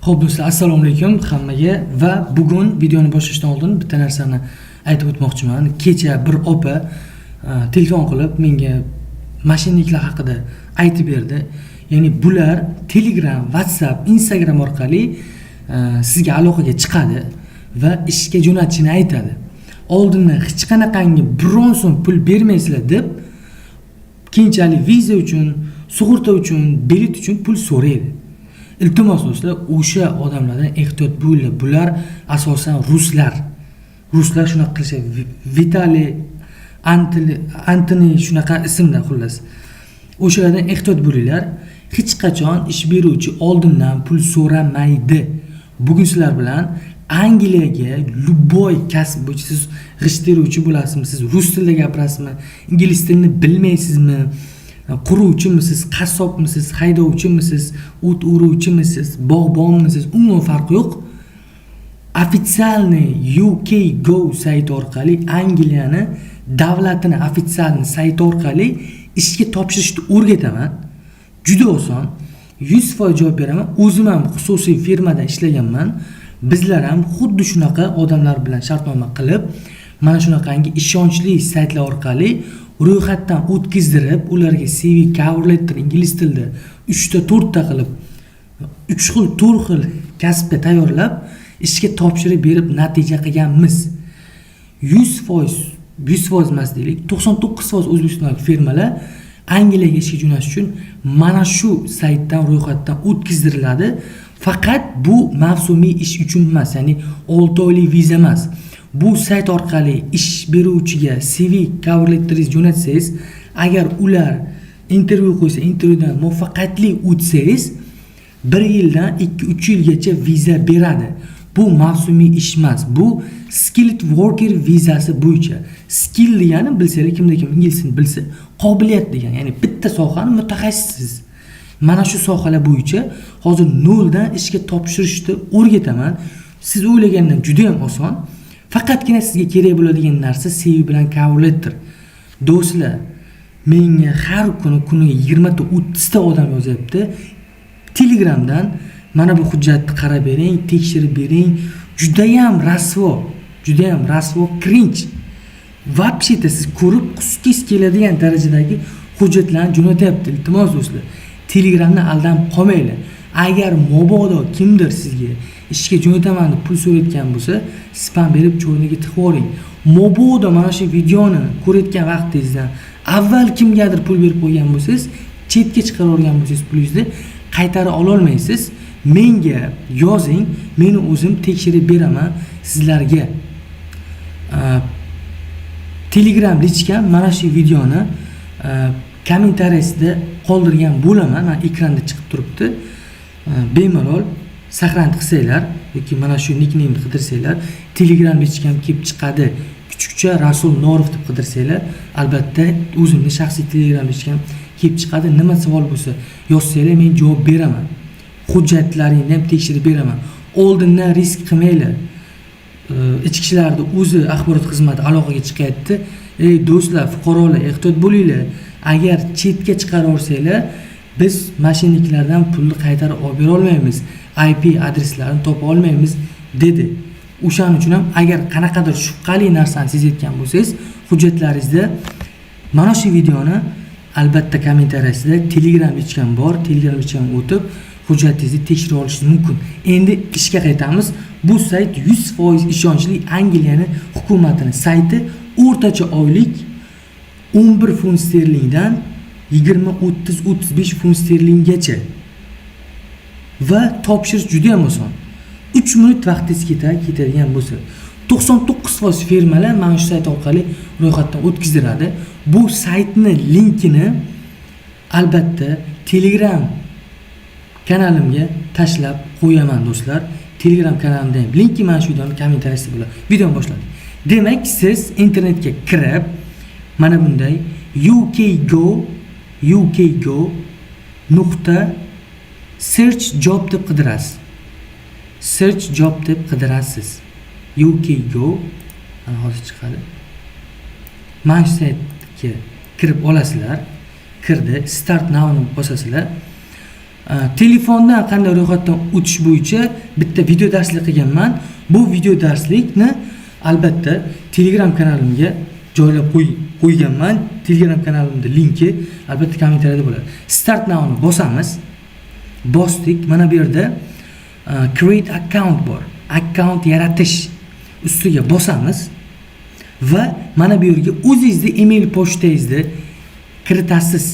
Xo'p do'stlar, assalomu alaykum hammaga va bugun videoni boshlashdan oldin bitta narsani aytib o'tmoqchiman. Kecha bir opa telefon qilib menga mashinniklar haqida aytib berdi. Ya'ni bular Telegram, WhatsApp, Instagram orqali sizga aloqaga chiqadi va ishga jo'natishini aytadi. Oldindan hech qanaqangi biron so'm pul bermaysizlar deb keyinchalik viza uchun, sug'urta uchun, bilet uchun pul so'raydi. Iltimos do'stlar, o'sha odamlardan ehtiyot bo'linglar. Bular asosan ruslar. Ruslar shunaqa qilishadi. Vitaliy Antoni shunaqa ismlar xullas. O'shalardan ehtiyot bo'linglar. Hech qachon ish beruvchi oldindan pul so'ramaydi. Bugun sizlar bilan Angliyaga любой kasb bo'yicha siz g'isht teruvchi bo'lasizmi, siz rus tilida gapirasizmi, ingliz tilini bilmaysizmi, quruvchimisiz, qassobmisiz, haydovchimisiz, o't o'ruvchimisiz, bog'bonmisiz, umuman farqi yo'q. Ofitsialniy UK Go sayti orqali Angliyani davlatini ofitsialniy sayti orqali ishga topshirishni o'rgataman. Juda oson. 100% javob beraman. O'zim ham xususiy firmada ishlaganman. Bizlar ham xuddi shunaqa odamlar bilan shartnoma qilib, mana shunaqangi ishonchli saytlar orqali ro'yxatdan o'tkazdirib, ularga CV, cover letter ingliz tilida 3 ta 4 ta qilib 3 xil 4 xil kasbga tayyorlab, ishga topshirib berib natija qilganmiz. 100% emas deylik, 99% O'zbekistondagi firmalar Angliyaga ishga jo'nash uchun mana shu saytdan ro'yxatdan o'tkazdiriladi. Faqat bu mavsumiy ish uchun emas, ya'ni 6 oylik viza emas. Bu sayt orqali ish beruvchiga CV, cover letteringiz jo'natsangiz, agar ular intervyu qo'ysa, intervyudan muvaffaqiyatli o'tsangiz, 1 yildan 2-3 yilgacha viza beradi. Bu mavsumiy ish emas. Bu skilled worker vizasi bo'yicha. Skill degani bilsanglar, kimda kim ingliz tilini bilsa, qobiliyat degani, ya'ni bitta sohani mutaxassisiz. Mana shu sohalar bo'yicha hozir noldan ishga topshirishni o'rgataman. Siz o'ylagandan juda ham oson. Faqatgina sizga kerak bo'ladigan narsa CV bilan cover letter. Do'stlar, menga har kuniga 20 ta 30 ta odam yozyapti. Telegramdan mana bu hujjatni qarab bering, tekshirib bering. Juda ham rasvo, cringe. Vobsheta siz ko'rib quskingiz keladigan darajadagi hujjatlarni jo'natyapti. Iltimos do'stlar, Telegramdan aldanib qolmanglar. Agar mabodo kimdir sizga ishga jo'nataman deb pul so'rayotgan bo'lsa, spam berib cho'rniga tiqib oling. Mabodo mana shu videoni ko'rayotgan vaqtingizdan avval kimgadir pul berib qo'ygan bo'lsangiz, chetga chiqarib olgan bo'lsangiz, pulingizni qaytarib ola olmaysiz. Menga yozing, meni o'zim tekshirib beraman sizlarga. Telegram lichkam mana shu videoni kommentariyasida qoldirgan bo'laman. Mana ekranda chiqib turibdi. Bemalol saqlanib qilsanglar yoki mana shu nickname'ni qidirsanglar, Telegram lichkam kelib chiqadi. Kuchukcha Rasul Norov deb qidirsanglar, albatta o'zimning shaxsiy Telegram lichkam kelib chiqadi. Nima savol bo'lsa, yozsanglar men javob beraman. Hujjatlaringni ham tekshirib beraman. Oldindan risk qilmanglar. Ichki ishlarda o'zi axborot xizmati aloqaga chiqayapti. Ey do'stlar, fuqarolar, ehtiyot bo'linglar. Agar chetga chiqarib olsanglar, biz mashinniklardan pulni qaytarib olib bera olmaymiz. IP adreslarini topa olmaymiz dedi. O'shaning uchun ham agar qanaqadir shubhali narsani sezayotgan bo'lsangiz, hujjatlaringizda mana shu videoni albatta kommentariyasida Telegram lichkam bor, Telegram lichkam o'tib hujjatingizni tekshirib olishingiz mumkin. Endi ishga qaytamiz. Bu sayt 100% ishonchli Angliyani hukumatini sayti. O'rtacha oylik 11 funt sterlingdan 20, 30, 35 funt sterlinggacha. Va topshirish juda ham oson. 3 minut vaqtingiz ketadigan bo'lsa, 99% firmalar mana shu sayt orqali ro'yxatdan o'tkazdiradi. Bu saytni linkini albatta Telegram kanalimga tashlab qo'yaman do'stlar. Telegram kanalimda ham linki mana shu videoning kommentariyasida bo'ladi. Videoni boshladik. Demak, siz internetga kirib, mana bunday ukgo.search job deb qidirasiz. Search job deb qidirasiz. ukgo hozir chiqadi. Mana shu saytga kirib olasizlar. Kirdi, start now ni bosasizlar. telefondan qanday ro'yxatdan o'tish bo'yicha bitta video darslik qilganman. Bu video darslikni albatta Telegram kanalimga joylab qo'yganman. Telegram kanalimda linki albatta kommentariyada bo'ladi. Start now'ni bosamiz. Bosdik. Mana bu yerda create account bor. Account yaratish ustiga bosamiz va mana bu yerga o'zingizning email pochtangizni kiritasiz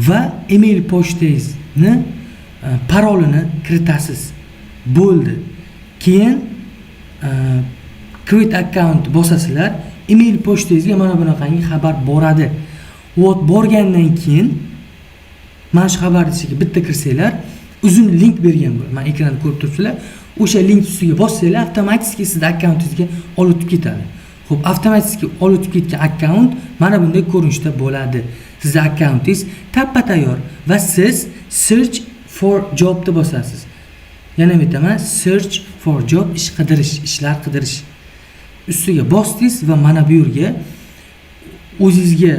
va email pochtangizni parolini kiritasiz. Bo'ldi. Keyin create account bosasizlar, email pochtangizga mana bunaqangi xabar boradi. Vot borgandan keyin mana shu xabarning ichiga bitta kirsanglar, uzun link bergan bo'lar. Mana ekranda ko'rib turibsizlar. O'sha link ustiga bossanglar, avtomatik sizning akkauntingizga olib o'tib ketadi. Xo'p, avtomatik olib o'tib ketgan akkaunt mana bunday ko'rinishda bo'ladi. Sizning akkauntingiz tappa-tayyor va siz search for job deb bosasiz. Yana aytaman, search for job, ish qidirish, ishlar qidirish. Ustiga bosdingiz va mana bu yerga o'zingizga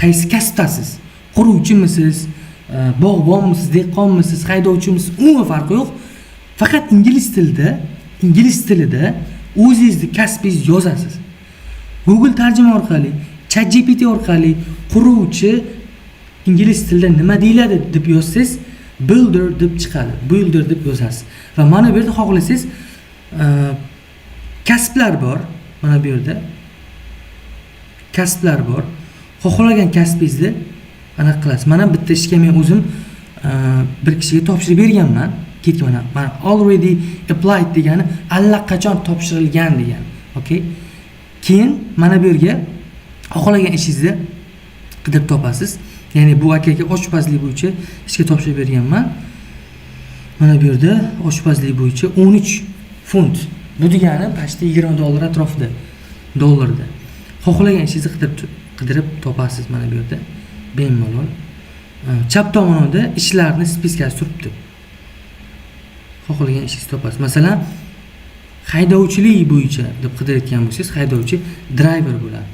qaysi kasbdasiz? Quruvchimisiz, bog'bonmisiz, dehqonmisiz, haydovchimisiz, umuman farqi yo'q. Faqat ingliz tilida o'zingizning kasbingizni yozasiz. Google tarjima orqali, ChatGPT orqali quruvchi ingliz tilida nima deyiladi deb yozsangiz, builder deb chiqadi. Builder deb yozasiz. Va mana bu yerda xohlasangiz kasblar bor. Mana bu yerda kasblar bor. Xohlagan kasbingizni aniq qilasiz. Mana bitta ishga men o'zim bir kishiga topshirib berganman. Ketgan mana already applied degani allaqachon topshirilgan degani. Okay? Keyin mana bu yerga xohlagan ishingizni qidirib topasiz. Ya'ni bu akaga oshpazlik bo'yicha ishga topshirib berganman. Mana bu yerda oshpazlik bo'yicha 13 funt. Bu degani pashta $20 atrofida, dollarda. Xohlagan ishingizni qidirib topasiz mana bu yerda. Bemalol. Chap tomonida ishlarni spiskasi turibdi. Xohlagan ishingizni topasiz. Masalan, haydovchilik bo'yicha deb qidirayotgan bo'lsangiz, haydovchi driver bo'ladi.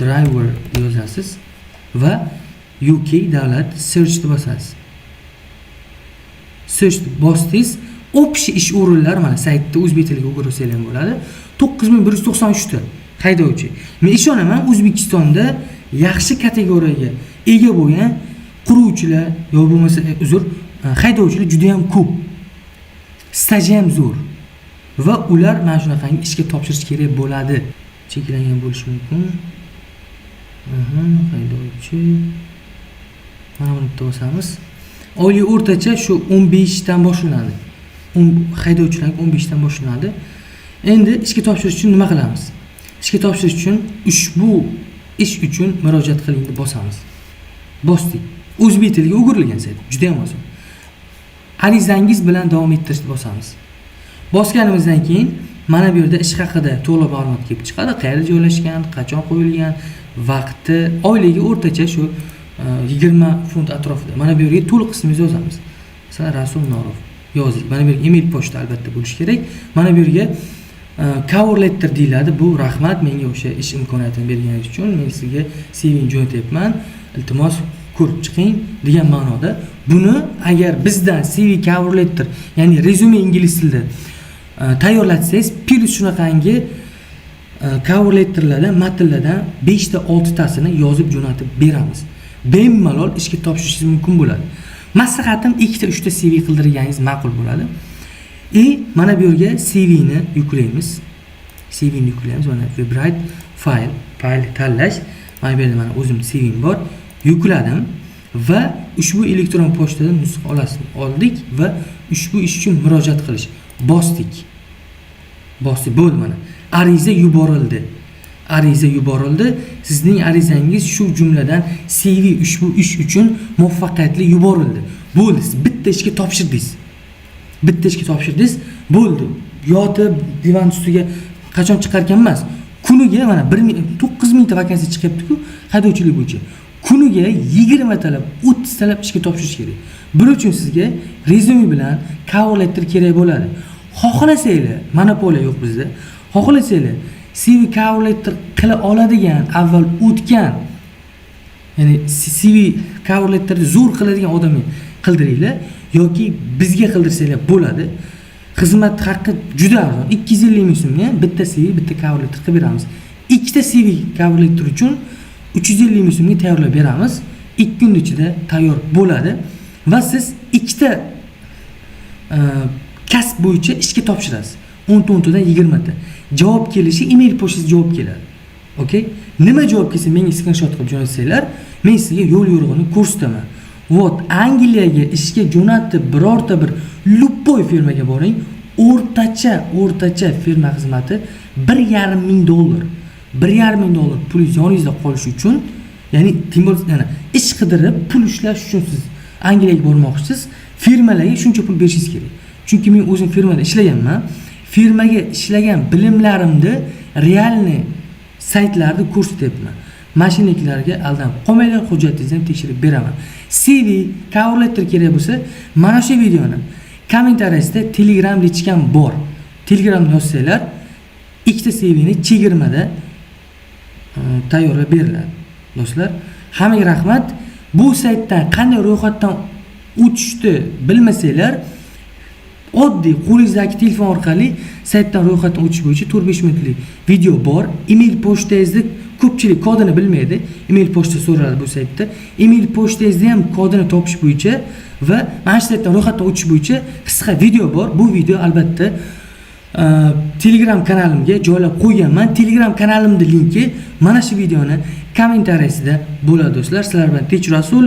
Driver yozasiz va UK davlat search deb bosasiz. Search bosdingiz, общий ish o'rinlari mana saytda o'zbek tiliga o'girsangiz ham bo'ladi. 9193 ta haydovchi. Men ishonaman, O'zbekistonda yaxshi kategoriyaga ega bo'lgan quruvchilar yoki bo'lmasa haydovchilar juda ham ko'p. Staji ham zo'r. Va ular mana shunaqangi ishga topshirish kerak bo'ladi. Cheklangan bo'lishi mumkin. Haydovchi. Mana buni bosamiz. Oliy o'rtacha shu 15 dan boshlanadi. Haydovchilar 15 dan boshlanadi. Endi ishga topshirish uchun nima qilamiz? Ishga topshirish uchun ushbu ish uchun murojaat qiling deb bosamiz. Bosdik. O'zbek tiliga o'girilgan sayt. Juda ham oson. Arizangiz bilan davom ettirishni bosamiz. Bosganimizdan keyin mana bu yerda ish haqida to'liq ma'lumot kelib chiqadi. Qayerda joylashgan, qachon qo'yilgan, vaqti, oyligi o'rtacha shu 20 funt atrofida. Mana bu yerga to'liq qismingizni yozamiz. Masalan, Rasul Norov yozdik. Mana bu yerga email pochta albatta bo'lishi kerak. Mana bu yerga cover letter deyiladi. Bu rahmat menga o'sha ish imkoniyatini berganingiz uchun. Men sizga CV'ni jo'natyapman. Iltimos ko'rib chiqing degan ma'noda. Buni agar bizdan CV cover letter, ya'ni rezyume ingliz tilida tayyorlatsangiz, plus shunaqangi cover letterlardan, matnlardan 5 ta 6 tasini yozib jo'natib beramiz. Bemalol ishga topshirishingiz mumkin bo'ladi. Maslahatim 2 ta 3 ta CV qildirganingiz ma'qul bo'ladi. Mana bu yerga CVni yuklaymiz. CVni yuklaymiz. Mana Write file tanlash. Mana bu yerda mana o'zimning CVim bor. Yukladim va ushbu elektron pochtadan nusxa oldik va ushbu ish uchun murojaat qilish. Bosdik. Bo'ldi mana. Ariza yuborildi. Sizning arizangiz shu jumladan CV ushbu ish uchun muvaffaqiyatli yuborildi. Bo'ldi. Siz bitta ishga topshirdingiz. Bo'ldi. Yotib divan ustiga qachon chiqarkan emas. Kuniga mana 9000 ta vakansiya chiqyapti-ku, haydovchilik bo'yicha. Kuniga 20 talab, 30 talab ishga topshirish kerak. Buning uchun sizga rezyume bilan cover letter kerak bo'ladi. Xohlasanglar, monopoliya yo'q bizda. Xohlasanglar, CV cover letter qila oladigan, avval o'tgan, ya'ni CV cover letterni zo'r qiladigan odamga qildiringlar yoki bizga qildirsanglar bo'ladi. Xizmat haqqi juda arzon. 250 ming so'mga bitta CV, bitta cover letter qilib beramiz. Ikkita CV cover letter uchun 350 ming so'mga tayyorlab beramiz. 2 kun ichida tayyor bo'ladi va siz ikkita kasb bo'yicha ishga topshirasiz. 10 dan 20 ta. Javob kelishi email pochtasiga javob keladi. Okay? Nima javob kelsa menga screenshot qilib jo'natsanglar, men sizga yo'l yo'rig'ini ko'rsataman. Vot Angliyaga ishga jo'natib birorta bir любой firmaga boring, o'rtacha firma xizmati $1,5 ming. $1,5 ming pul yoningizda qolishi uchun, ya'ni tim bo'lsa, ish qidirib pul ishlash uchun siz Angliyaga bormoqchisiz, firmalarga shuncha pul berishingiz kerak. Chunki men o'zim firmada ishlaganman. Firmaga ishlagan bilimlarimni realni saytlarda ko'rsatyapman. Mashinalarga aldanib qolmanglar, hujjatingizni ham tekshirib beraman. CV, cover letter kerak bo'lsa, mana shu videoni kommentariyasida Telegram lichkam bor. Telegramda yozsanglar, ikkita CVni chegirmada tayyorlab beriladi. Do'stlar, hammaga rahmat. Bu saytdan qanday ro'yxatdan o'tishni bilmasanglar, oddiy qo'lingizdagi telefon orqali saytdan ro'yxatdan o'tish bo'yicha 4-5 minutlik video bor. Email pochtangizni ko'pchilik kodini bilmaydi. Email pochta so'raladi bu saytda. Email pochtangizni ham kodini topish bo'yicha va mana shu saytdan ro'yxatdan o'tish bo'yicha qisqa video bor. Bu video albatta Telegram kanalimga joylab qo'yganman. Telegram kanalimning linki mana shu videoni kommentariyasida bo'ladi do'stlar. Sizlar bilan Tinch Rasul